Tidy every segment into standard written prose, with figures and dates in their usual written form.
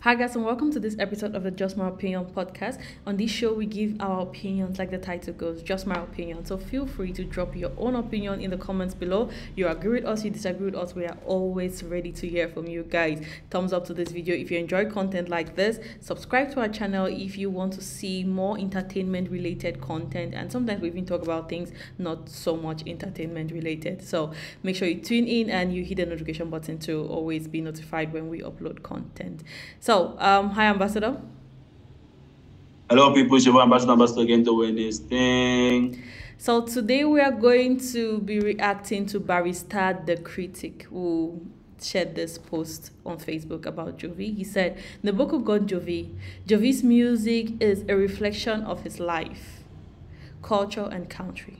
Hi guys, and welcome to this episode of the Just My Opinion podcast. On this show, we give our opinions like the title goes, Just My Opinion. So feel free to drop your own opinion in the comments below. You agree with us, you disagree with us, we are always ready to hear from you guys. Thumbs up to this video if you enjoy content like this. Subscribe to our channel if you want to see more entertainment related content, and sometimes we even talk about things not so much entertainment related. So make sure you tune in and you hit the notification button to always be notified when we upload content. So, hi, Ambassador. Hello, people. It's your Ambassador again to win this thing. So, today we are going to be reacting to Barrister the Critic, who shared this post on Facebook about Jovi. He said, Naboko God Jovi. Jovi's music is a reflection of his life, culture, and country.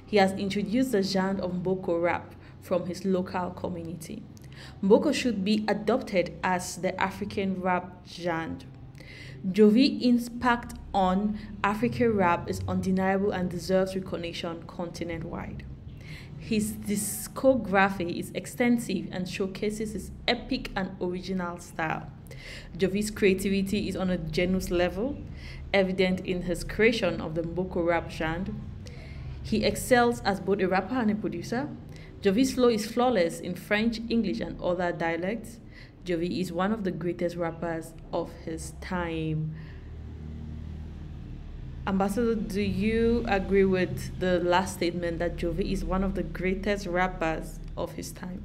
He has introduced the genre of Mboko rap from his local community. Mboko should be adopted as the African rap genre. Jovi's impact on African rap is undeniable and deserves recognition continent-wide. His discography is extensive and showcases his epic and original style. Jovi's creativity is on a genius level, evident in his creation of the Mboko rap genre. He excels as both a rapper and a producer. Jovi's flow is flawless in French, English, and other dialects. Jovi is one of the greatest rappers of his time. Ambassador, do you agree with the last statement that Jovi is one of the greatest rappers of his time?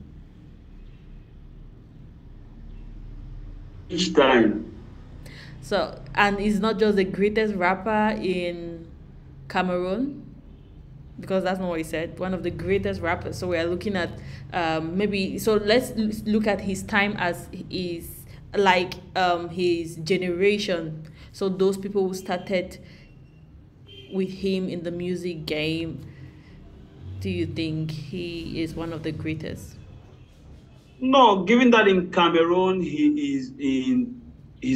Each time. So, and he's not just the greatest rapper in Cameroon, because that's not what he said. One of the greatest rappers. So we are looking at let's look at his time as is like his generation. So those people who started with him in the music game, do you think he is one of the greatest? No, given that in Cameroon he's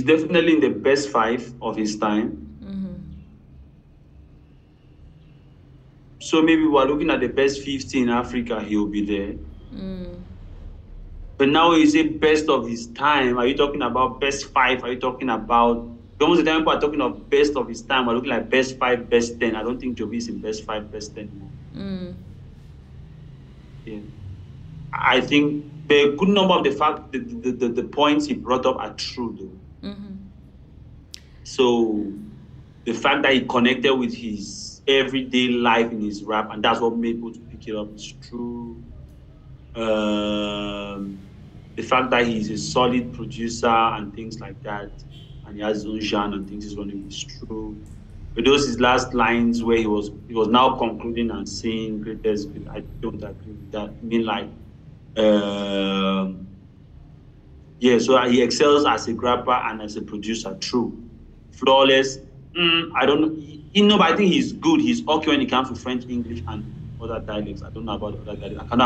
definitely in the best 5 of his time. So maybe we're looking at the best 50 in Africa, he'll be there. But now you say best of his time. Are you talking about best 5? Are you talking about almost the time people are talking of best of his time? We're looking like best 5, best 10. I don't think Jovi is in best 5, best 10. Yeah. I think the good number of the points he brought up are true though. So the fact that he connected with his everyday life in his rap, and that's what made people to pick it up, is true. The fact that he's a solid producer and things like that, and he has his own genre and things is running, is true. But those his last lines where he was now concluding and saying greatest, I don't agree with that. I mean, like, yeah, so he excels as a rapper and as a producer, true. Flawless, I don't know. But I think he's good. He's okay when it comes to French, English, and other dialects. I don't know about other dialects. I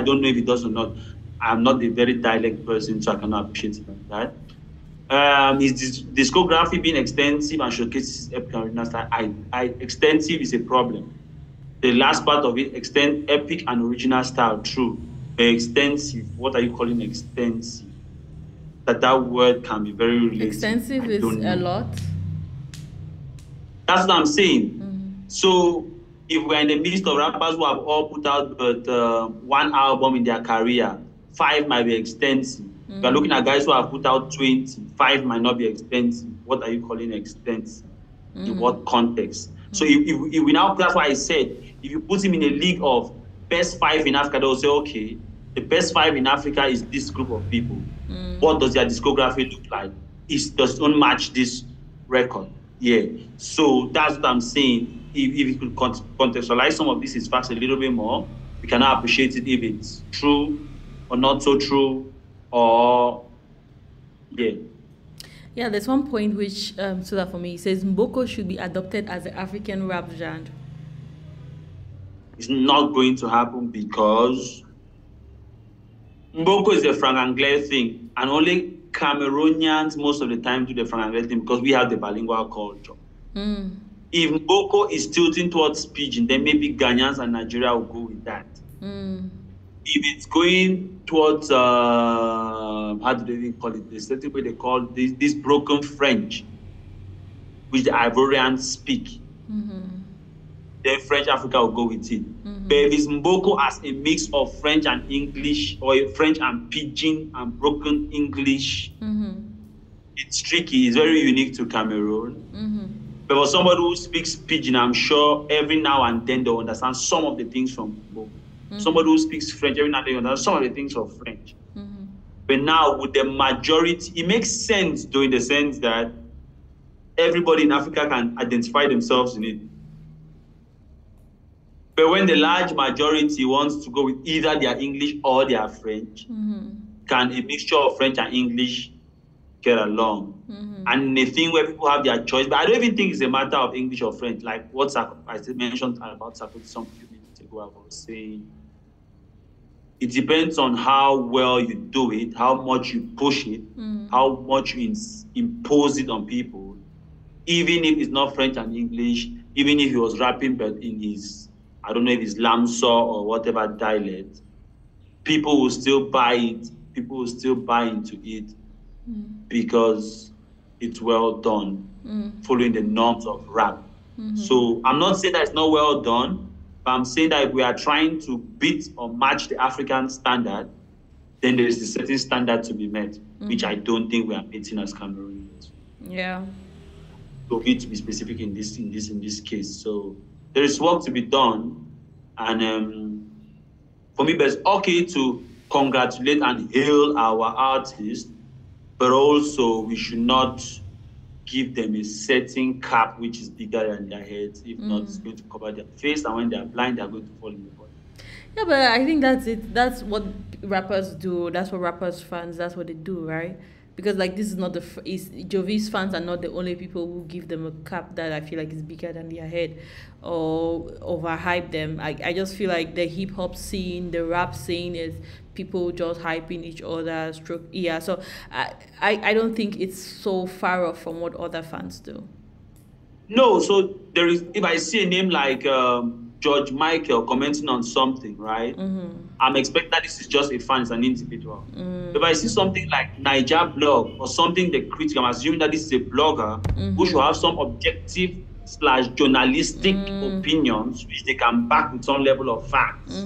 don't know if he does or not. I'm not a very dialect person, so I cannot appreciate it like that. His discography being extensive and showcases his epic and original style. Extensive is a problem. The last part of it, epic and original style, true. Extensive, what are you calling extensive? That word can be very relative. Extensive is a lot. That's what I'm saying. So if we're in the midst of rappers who have all put out but one album in their career, 5 might be extensive. We're looking at guys who have put out 20, 5 might not be extensive. What are you calling extensive? In what context? So if we now, that's why I said, if you put him in a league of best 5 in Africa, they'll say, okay, the best 5 in Africa is this group of people. What does their discography look like? Does it match this record? Yeah, so that's what I'm saying. If you could contextualize some of these facts a little bit more, we can now appreciate it if it's true or not so true, or yeah. Yeah, there's one point which stood out for me. It says Mboko should be adopted as the African rap genre. It's not going to happen because Mboko is a Franc-Anglais thing, and only Cameroonians most of the time do the Franc-Anglais thing because we have the bilingual culture. If Mboko is tilting towards pidgin, then maybe Ghanaians and Nigeria will go with that. if it's going towards how do they even call it? There's certain way they call this broken French, which the Ivorians speak. Then French Africa will go with it. But if it's Mboko as a mix of French and English, or French and Pidgin and broken English, it's tricky. It's very unique to Cameroon. But for somebody who speaks Pidgin, I'm sure every now and then they'll understand some of the things from Mboko. Somebody who speaks French, every now and then they'll understand some of the things of French. But now with the majority, it makes sense though, in the sense that everybody in Africa can identify themselves in it. But when the large majority wants to go with either their English or their French, can a mixture of French and English get along? And the thing where people have their choice, but I don't even think it's a matter of English or French. Like what I mentioned about Sarkozy some few minutes ago, I was saying, it depends on how well you do it, how much you push it, how much you impose it on people. Even if it's not French and English, even if he was rapping but in his, I don't know if it's Lamso or whatever dialect, people will still buy it. People will still buy into it because it's well done, following the norms of rap. So I'm not saying that it's not well done, but I'm saying that if we are trying to beat or match the African standard, then there is a certain standard to be met, which I don't think we are meeting as Cameroonians. Yeah. So to be specific in this case. So there is work to be done, and for me, it's okay to congratulate and hail our artists, but also we should not give them a certain cap which is bigger than their heads. If not, it's going to cover their face, and when they're blind, they're going to fall in the body. Yeah, but I think that's it. That's what rappers do. That's what rappers fans. That's what they do, right? Because like this is not Jovi's fans are not the only people who give them a cap that I feel like is bigger than their head or overhype them. I just feel like the hip hop scene, the rap scene is people just hyping each other. Yeah, so I don't think it's so far off from what other fans do. No, so there is. If I see a name like George Michael commenting on something, right? I'm expecting that this is just a fan, it's an individual. If I see something like Niger Blog or something the critic, I'm assuming that this is a blogger who should have some objective / journalistic opinions which they can back with some level of facts.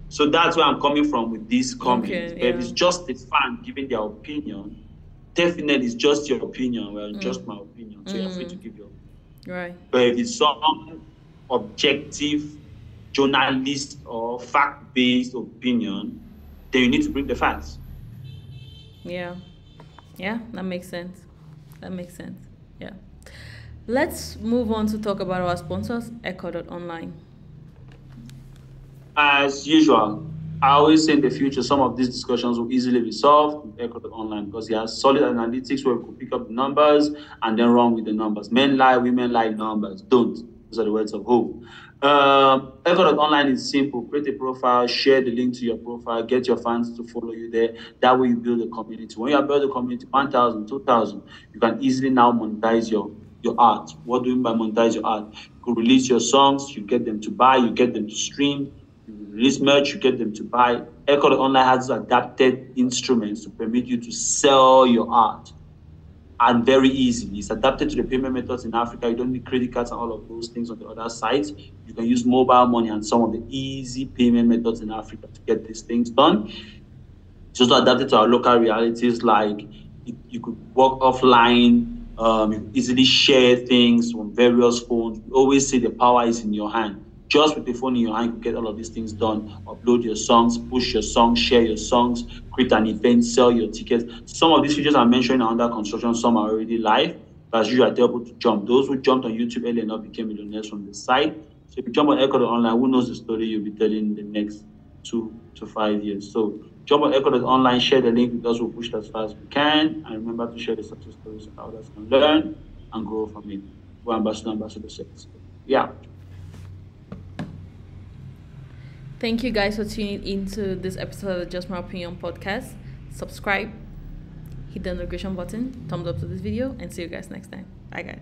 So that's where I'm coming from with these comments. Okay, but if it's just a fan giving their opinion, definitely it's just your opinion. Well, just my opinion. So you're free to give your opinion. Right. But if it's some objective journalist or fact-based opinion, then you need to bring the facts. Yeah, that makes sense. Yeah, let's move on to talk about our sponsors, Echo.online. As usual, I always say in the future some of these discussions will easily be solved with Echo.online because it has solid analytics where we could pick up the numbers and then run with the numbers. Men lie, women lie, numbers don't. Those are the words of hope. Echo.online is simple. Create a profile, share the link to your profile, get your fans to follow you there. That way you build a community. When you have built a community, 1,000, 2,000, you can easily now monetize your art. What do you mean by monetize your art? You could release your songs, you get them to buy, you get them to stream, you release merch, you get them to buy. Echo.online has adapted instruments to permit you to sell your art. And very easy. It's adapted to the payment methods in Africa. You don't need credit cards and all of those things on the other sites. You can use mobile money and some of the easy payment methods in Africa to get these things done. It's also adapted to our local realities, like you could work offline, you could easily share things from various phones. We always say the power is in your hand. Just with the phone in your hand, you can get all of these things done. Upload your songs, push your songs, share your songs, create an event, sell your tickets. Some of these features I'm mentioning are under construction. Some are already live. But as usual, I tell people to jump. Those who jumped on YouTube early enough became millionaires from the site. So if you jump on Echo.online, who knows the story you'll be telling in the next 2 to 5 years. So jump on Echo.online, share the link with us. We'll push it as fast as we can. And remember to share the success stories so others can learn and grow from it. We're ambassador service. Yeah. Thank you guys for tuning into this episode of the Just My Opinion podcast. Subscribe, hit the notification button, thumbs up to this video, and see you guys next time. Bye guys.